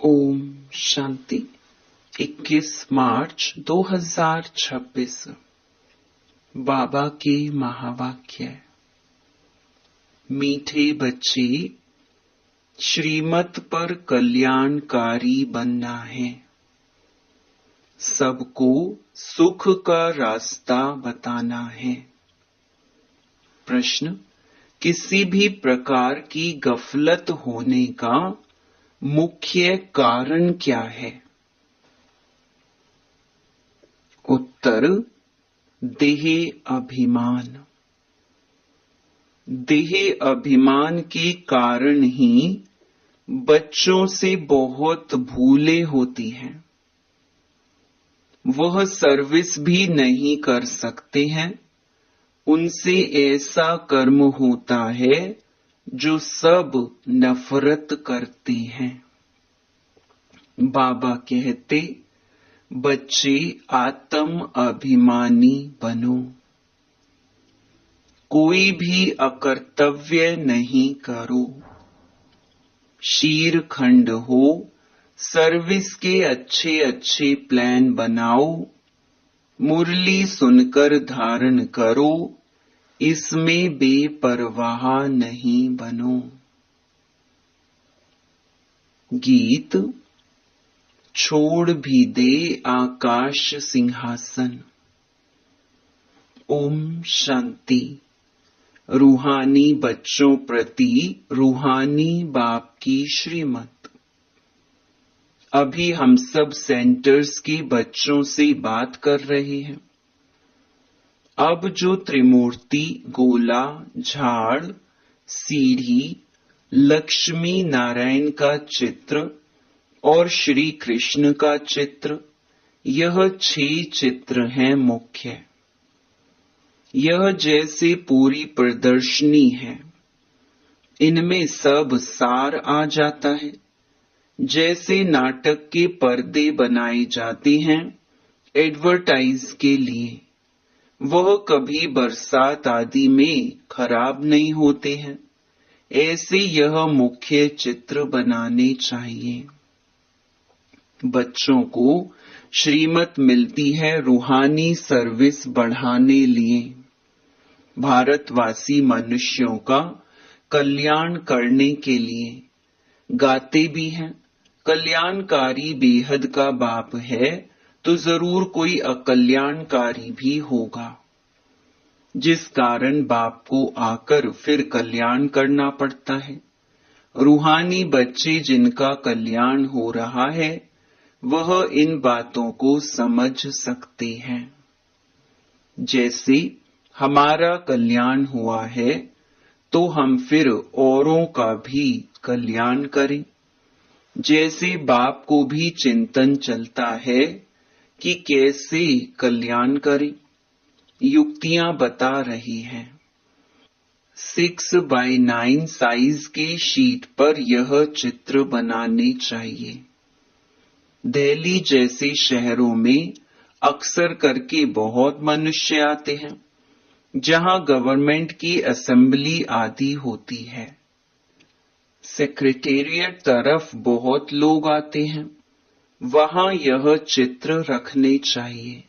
ओम शांति। 21 मार्च 2026 बाबा के महावाक्य। मीठे बच्चे, श्रीमत पर कल्याणकारी बनना है। सबको सुख का रास्ता बताना है। प्रश्न: किसी भी प्रकार की गफलत होने का मुख्य कारण क्या है? उत्तर: देह अभिमान। देह अभिमान के कारण ही बच्चों से बहुत भूलें होती हैं। वह सर्विस भी नहीं कर सकते हैं। उनसे ऐसा कर्म होता है जो सब नफरत करते हैं। बाबा कहते, बच्चे आत्म अभिमानी बनो। कोई भी अकर्तव्य नहीं करो। शीरखंड हो, सर्विस के अच्छे अच्छे प्लान बनाओ। मुरली सुनकर धारण करो, इसमें बेपरवाह नहीं बनो। गीत: छोड़ भी दे आकाश सिंहासन। ओम शांति। रूहानी बच्चों प्रति रूहानी बाप की श्रीमत। अभी हम सब सेंटर्स के बच्चों से बात कर रहे हैं। अब जो त्रिमूर्ति, गोला, झाड़, सीढ़ी, लक्ष्मी नारायण का चित्र और श्री कृष्ण का चित्र, यह 6 चित्र हैं मुख्य। यह जैसे पूरी प्रदर्शनी है। इनमें सब सार आ जाता है। जैसे नाटक के पर्दे बनाए जाते हैं एडवर्टाइज के लिए, वह कभी बरसात आदि में खराब नहीं होते हैं। ऐसे यह मुख्य चित्र बनाने चाहिए। बच्चों को श्रीमत मिलती है रूहानी सर्विस बढ़ाने लिए, भारतवासी मनुष्यों का कल्याण करने के लिए। गाते भी हैं, कल्याणकारी बेहद का बाप है तो जरूर कोई अकल्याणकारी भी होगा, जिस कारण बाप को आकर फिर कल्याण करना पड़ता है। रूहानी बच्चे जिनका कल्याण हो रहा है, वह इन बातों को समझ सकते हैं। जैसे हमारा कल्याण हुआ है तो हम फिर औरों का भी कल्याण करें। जैसे बाप को भी चिंतन चलता है कि कैसे कल्याण करें, युक्तियां बता रही हैं। 6x9 साइज के शीट पर यह चित्र बनाने चाहिए। दिल्ली जैसे शहरों में अक्सर करके बहुत मनुष्य आते हैं, जहां गवर्नमेंट की असेंबली आदि होती है। सेक्रेटेरिएट तरफ बहुत लोग आते हैं, वहां यह चित्र रखने चाहिए।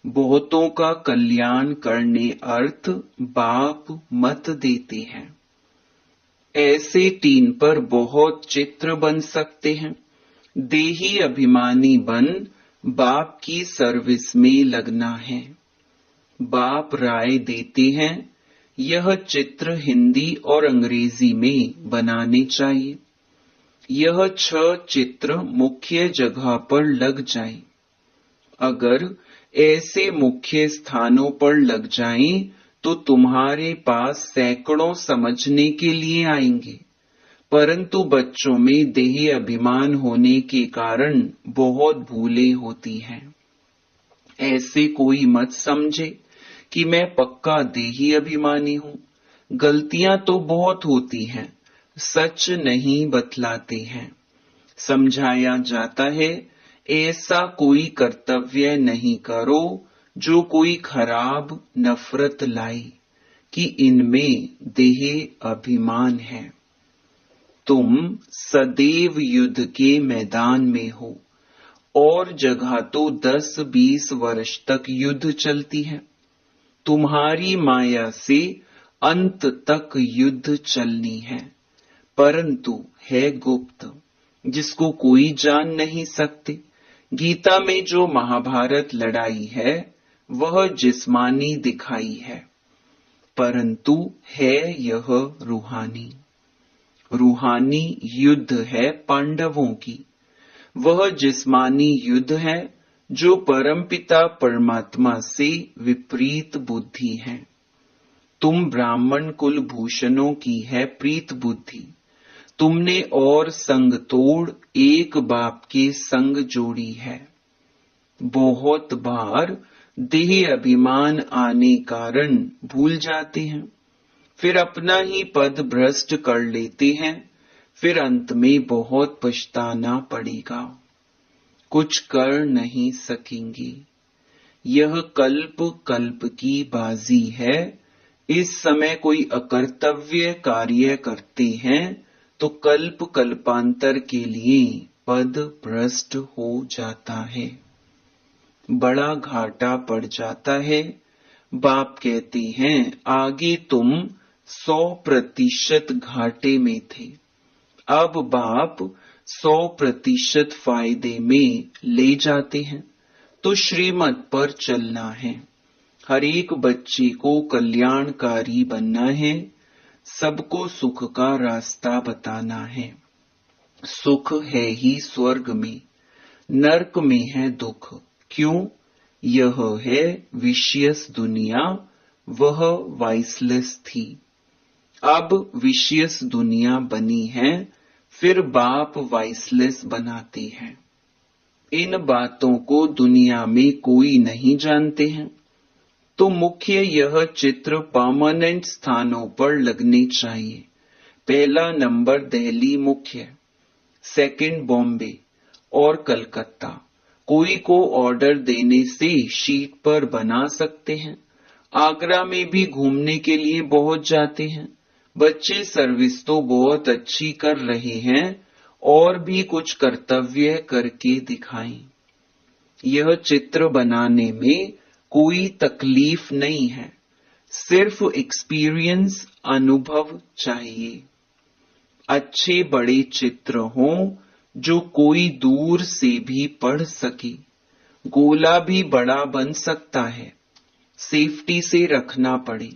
बहुतों का कल्याण करने अर्थ बाप मत देते हैं। ऐसे टीन पर बहुत चित्र बन सकते हैं। देही अभिमानी बन बाप की सर्विस में लगना है। बाप राय देते हैं, यह चित्र हिंदी और अंग्रेजी में बनाने चाहिए। यह 6 चित्र मुख्य जगह पर लग जाएं। अगर ऐसे मुख्य स्थानों पर लग जाएं तो तुम्हारे पास सैकड़ों समझने के लिए आएंगे, परंतु बच्चों में देह अभिमान होने के कारण बहुत भूलें होती हैं। ऐसे कोई मत समझे कि मैं पक्का देही अभिमानी हूं। गलतियां तो बहुत होती हैं, सच नहीं बतलाते हैं। समझाया जाता है, ऐसा कोई कर्तव्य नहीं करो जो कोई खराब नफरत लाए, कि इनमें देह अभिमान है। तुम सदैव युद्ध के मैदान में हो और जगह तो 10-20 वर्ष तक युद्ध चलती है। तुम्हारी माया से अंत तक युद्ध चलनी है, परंतु है गुप्त, जिसको कोई जान नहीं सकते। गीता में जो महाभारत लड़ाई है वह जिस्मानी दिखाई है, परंतु है यह रूहानी। रूहानी युद्ध है पांडवों की, वह जिस्मानी युद्ध है जो परमपिता परमात्मा से विपरीत बुद्धि है। तुम ब्राह्मण कुल भूषणों की है प्रीत बुद्धि, तुमने और संग तोड़ एक बाप के संग जोड़ी है। बहुत बार देह अभिमान आने कारण भूल जाते हैं, फिर अपना ही पद भ्रष्ट कर लेते हैं, फिर अंत में बहुत पछताना पड़ेगा, कुछ कर नहीं सकेंगे। यह कल्प कल्प की बाजी है। इस समय कोई अकर्तव्य कार्य करते हैं तो कल्प कल्पांतर के लिए पद भ्रष्ट हो जाता है, बड़ा घाटा पड़ जाता है। बाप कहते हैं आगे तुम 100% घाटे में थे, अब बाप 100% फायदे में ले जाते हैं। तो श्रीमत पर चलना है, हर एक बच्चे को कल्याणकारी बनना है, सबको सुख का रास्ता बताना है। सुख है ही स्वर्ग में, नरक में है दुख। क्यों? यह है विषयस दुनिया, वह वाइसलेस थी, अब विषयस दुनिया बनी है, फिर बाप वाइसलेस बनाते हैं। इन बातों को दुनिया में कोई नहीं जानते हैं, तो मुख्य यह चित्र परमानेंट स्थानों पर लगने चाहिए। पहला नंबर दिल्ली मुख्य, सेकंड बॉम्बे और कलकत्ता। कोई को ऑर्डर देने से शीट पर बना सकते हैं। आगरा में भी घूमने के लिए बहुत जाते हैं। बच्चे सर्विस तो बहुत अच्छी कर रहे हैं, और भी कुछ कर्तव्य करके दिखाएं। यह चित्र बनाने में कोई तकलीफ नहीं है, सिर्फ एक्सपीरियंस, अनुभव चाहिए। अच्छे बड़े चित्र हों जो कोई दूर से भी पढ़ सके। गोला भी बड़ा बन सकता है, सेफ्टी से रखना पड़े,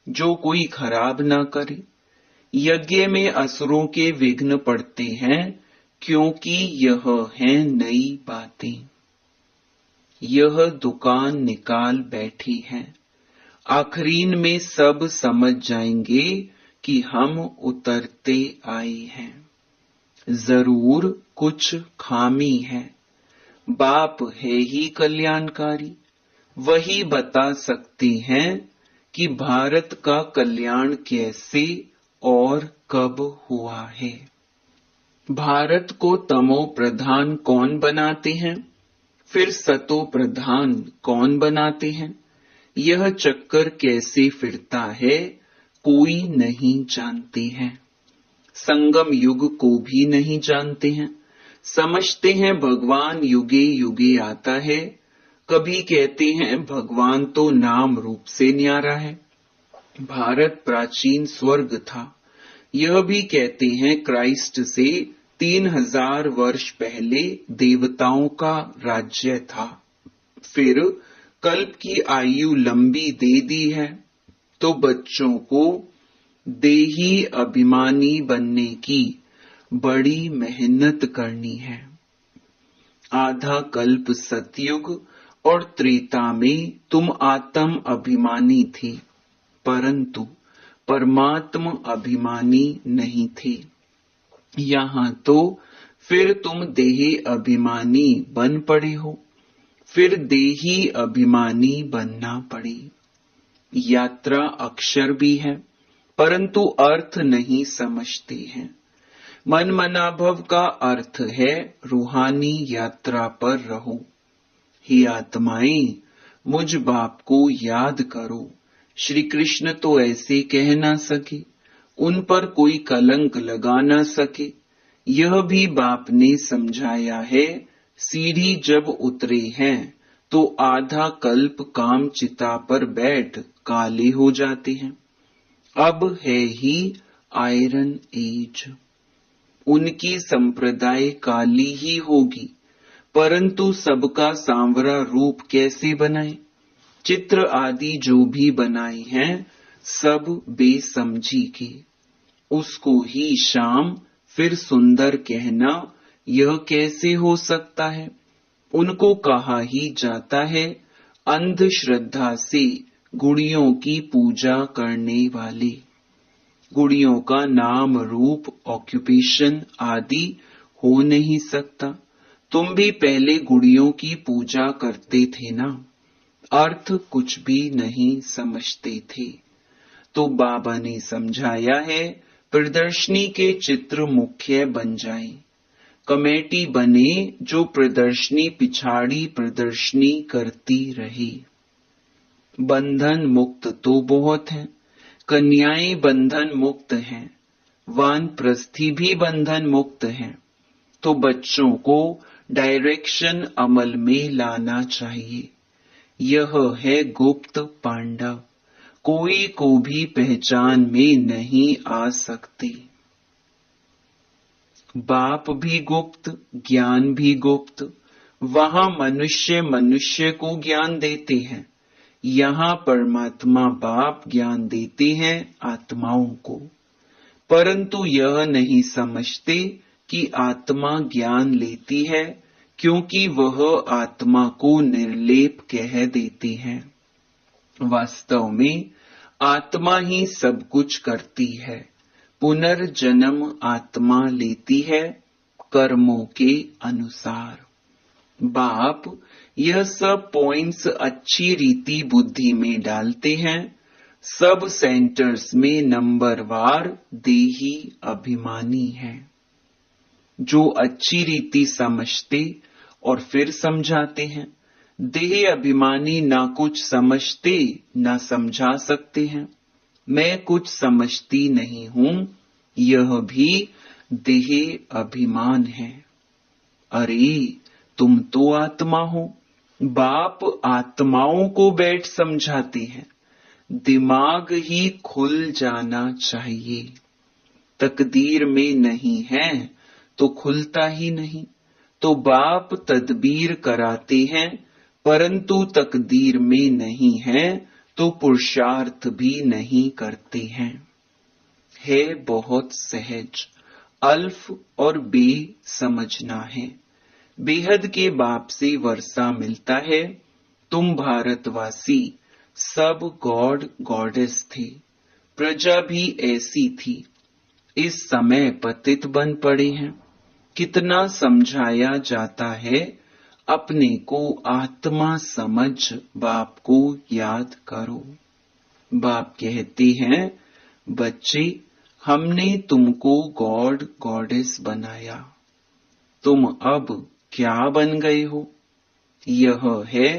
जो कोई खराब ना करे। यज्ञ में असुरों के विघ्न पड़ते हैं, क्योंकि यह हैं नई बातें। यह दुकान निकाल बैठी है, आखरीन में सब समझ जाएंगे कि हम उतरते आए हैं। जरूर कुछ खामी है, बाप है ही कल्याणकारी, वही बता सकते हैं कि भारत का कल्याण कैसे और कब हुआ है। भारत को तमो प्रधान कौन बनाते हैं, फिर सतो प्रधान कौन बनाते हैं? यह चक्कर कैसे फिरता है कोई नहीं जानते हैं। संगम युग को भी नहीं जानते हैं। समझते हैं भगवान युगे युगे आता है, कभी कहते हैं भगवान तो नाम रूप से न्यारा है। भारत प्राचीन स्वर्ग था, यह भी कहते हैं क्राइस्ट से 3000 वर्ष पहले देवताओं का राज्य था। फिर कल्प की आयु लंबी दे दी है, तो बच्चों को देही अभिमानी बनने की बड़ी मेहनत करनी है। आधा कल्प सतयुग और त्रेता में तुम आत्म अभिमानी थे, परंतु परमात्म अभिमानी नहीं थे। यहाँ तो फिर तुम देह अभिमानी बन पड़े हो, फिर देही अभिमानी बनना पड़े। यात्रा अक्षर भी है, परंतु अर्थ नहीं समझते हैं। मन मनाभव का अर्थ है रूहानी यात्रा पर रहो। हे आत्माएं, मुझ बाप को याद करो। श्री कृष्ण तो ऐसे कह ना सके, उन पर कोई कलंक लगा न सके। यह भी बाप ने समझाया है। सीढ़ी जब उतरे हैं तो आधा कल्प काम चिता पर बैठ काले हो जाते हैं। अब है ही आयरन एज। उनकी संप्रदाय काली ही होगी, परंतु सबका सांवरा रूप कैसे बनाए। चित्र आदि जो भी बनाए हैं सब बेसमझी के। उसको ही शाम फिर सुंदर कहना यह कैसे हो सकता है। उनको कहा ही जाता है अंधश्रद्धा से गुड़ियों की पूजा करने वाले। गुड़ियों का नाम रूप ऑक्यूपेशन आदि हो नहीं सकता। तुम भी पहले गुड़ियों की पूजा करते थे ना, अर्थ कुछ भी नहीं समझते थे। तो बाबा ने समझाया है प्रदर्शनी के चित्र मुख्य बन जाएं। कमेटी बने जो प्रदर्शनी पिछाड़ी प्रदर्शनी करती रहे। बंधन मुक्त तो बहुत है, कन्याएं बंधन मुक्त हैं, वानप्रस्थी भी बंधन मुक्त हैं। तो बच्चों को डायरेक्शन अमल में लाना चाहिए। यह है गुप्त पांडव, कोई को भी पहचान में नहीं आ सकती। बाप भी गुप्त, ज्ञान भी गुप्त। वहां मनुष्य मनुष्य को ज्ञान देते हैं, यहाँ परमात्मा बाप ज्ञान देते हैं आत्माओं को। परंतु यह नहीं समझते कि आत्मा ज्ञान लेती है, क्योंकि वह आत्मा को निर्लेप कह देती है। वास्तव में आत्मा ही सब कुछ करती है। पुनर्जन्म आत्मा लेती है कर्मों के अनुसार। बाप यह सब पॉइंट्स अच्छी रीति बुद्धि में डालते हैं। सब सेंटर्स में नंबरवार देही अभिमानी है। जो अच्छी रीति समझते और फिर समझाते हैं। देह अभिमानी ना कुछ समझते ना समझा सकते हैं। मैं कुछ समझती नहीं हूं, यह भी देह अभिमान है। अरे तुम तो आत्मा हो। बाप आत्माओं को बैठ समझाते हैं। दिमाग ही खुल जाना चाहिए। तकदीर में नहीं है तो खुलता ही नहीं। तो बाप तदबीर कराते हैं, परंतु तकदीर में नहीं है तो पुरुषार्थ भी नहीं करते हैं। है बहुत सहज, अल्फ और बे समझना है। बेहद के बाप से वर्षा मिलता है। तुम भारतवासी सब गॉड गॉडेस थे, प्रजा भी ऐसी थी। इस समय पतित बन पड़े हैं। कितना समझाया जाता है, अपने को आत्मा समझ बाप को याद करो। बाप कहते हैं बच्चे, हमने तुमको गॉड गॉडेस बनाया, तुम अब क्या बन गए हो। यह है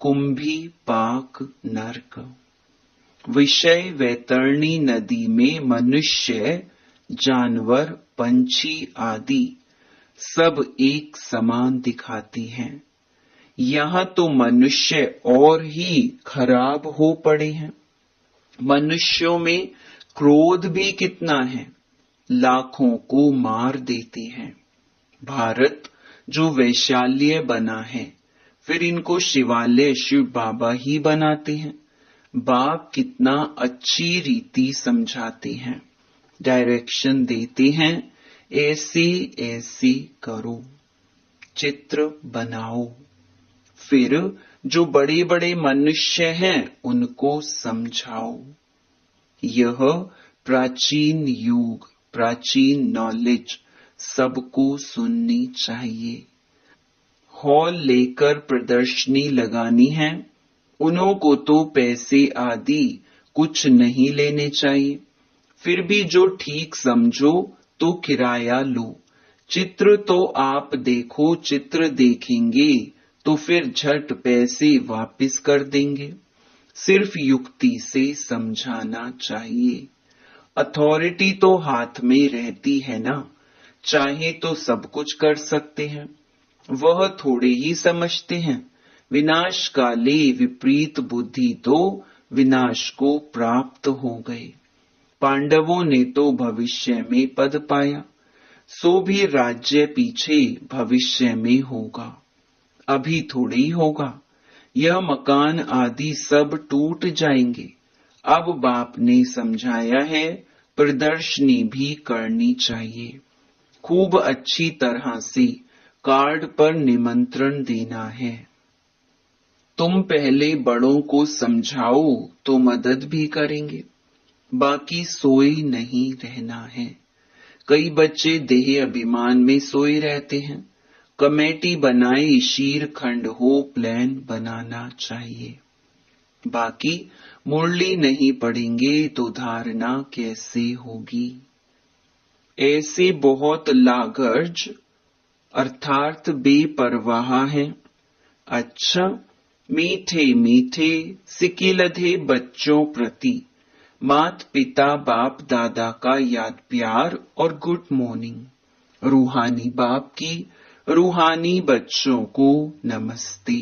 कुंभी पाक नरक। विषय वैतरणी नदी में मनुष्य जानवर पंछी आदि सब एक समान दिखाती हैं। यहाँ तो मनुष्य और ही खराब हो पड़े हैं। मनुष्यों में क्रोध भी कितना है, लाखों को मार देते हैं। भारत जो वैशाल्य बना है, फिर इनको शिवालय शिव बाबा ही बनाते हैं। बाप कितना अच्छी रीति समझाते हैं, डायरेक्शन देते हैं, ऐसे ऐसे करो, चित्र बनाओ। फिर जो बड़े बड़े मनुष्य हैं उनको समझाओ। यह प्राचीन युग, प्राचीन नॉलेज सबको सुननी चाहिए। हॉल लेकर प्रदर्शनी लगानी है, उन्हों को तो पैसे आदि कुछ नहीं लेने चाहिए। फिर भी जो ठीक समझो तो किराया लो। चित्र तो आप देखो, चित्र देखेंगे तो फिर झट पैसे वापस कर देंगे। सिर्फ युक्ति से समझाना चाहिए। अथॉरिटी तो हाथ में रहती है ना, चाहे तो सब कुछ कर सकते हैं। वह थोड़े ही समझते हैं, विनाश काले विपरीत बुद्धि तो विनाश को प्राप्त हो गए। पांडवों ने तो भविष्य में पद पाया, सो भी राज्य पीछे भविष्य में होगा, अभी थोड़ी ही होगा। यह मकान आदि सब टूट जाएंगे। अब बाप ने समझाया है, प्रदर्शनी भी करनी चाहिए। खूब अच्छी तरह से कार्ड पर निमंत्रण देना है। तुम पहले बड़ों को समझाओ तो मदद भी करेंगे, बाकी सोए नहीं रहना है। कई बच्चे देह अभिमान में सोए रहते हैं। कमेटी बनाए, शीर खंड हो प्लान बनाना चाहिए। बाकी मुरली नहीं पढ़ेंगे तो धारणा कैसे होगी। ऐसे बहुत लागर्ज अर्थात बेपरवाह हैं। अच्छा, मीठे मीठे सिकिलधे बच्चों प्रति मात पिता बाप दादा का याद प्यार और गुड मॉर्निंग। रूहानी बाप की रूहानी बच्चों को नमस्ते।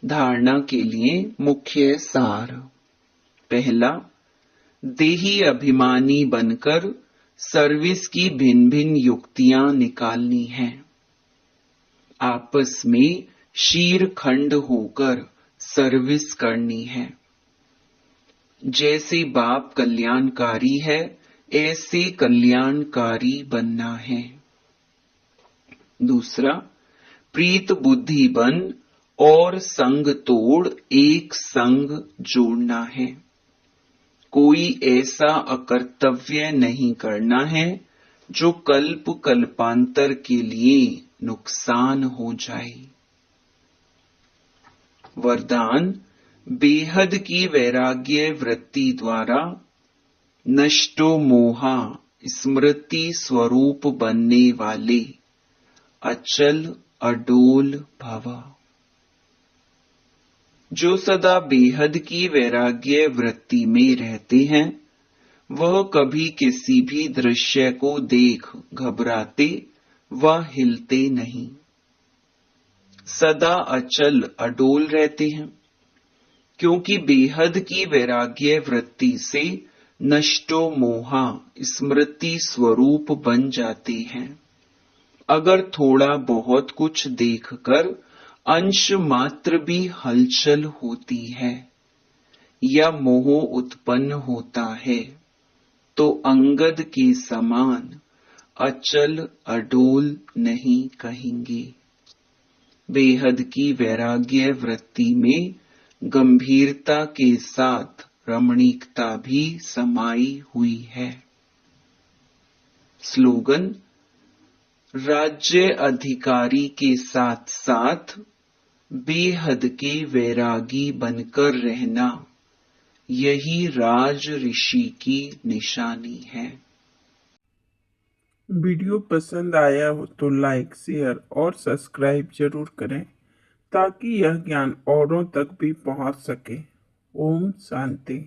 धारणा के लिए मुख्य सार। पहला, देही अभिमानी बनकर सर्विस की भिन्न भिन्न युक्तियां निकालनी हैं। आपस में शीर खंड होकर सर्विस करनी है। जैसे बाप कल्याणकारी है, ऐसे कल्याणकारी बनना है। दूसरा, प्रीत बुद्धि बन और संग तोड़ एक संग जोड़ना है। कोई ऐसा अकर्तव्य नहीं करना है जो कल्प कल्पांतर के लिए नुकसान हो जाए। वरदान, बेहद की वैराग्य वृत्ति द्वारा नष्टो मोहा स्मृति स्वरूप बनने वाले अचल अडोल भव। जो सदा बेहद की वैराग्य वृत्ति में रहते हैं, वह कभी किसी भी दृश्य को देख घबराते व हिलते नहीं, सदा अचल अडोल रहते हैं। क्योंकि बेहद की वैराग्य वृत्ति से नष्टो मोहा स्मृति स्वरूप बन जाते हैं। अगर थोड़ा बहुत कुछ देखकर अंश मात्र भी हलचल होती है या मोह उत्पन्न होता है, तो अंगद के समान अचल अडोल नहीं कहेंगे। बेहद की वैराग्य वृत्ति में गंभीरता के साथ रमणीकता भी समाई हुई है। स्लोगन, राज्य अधिकारी के साथ साथ बेहद के वैरागी बनकर रहना, यही राज ऋषि की निशानी है। वीडियो पसंद आया हो तो लाइक, शेयर और सब्सक्राइब जरूर करें ताकि यह ज्ञान औरों तक भी पहुंच सके। ओम शांति।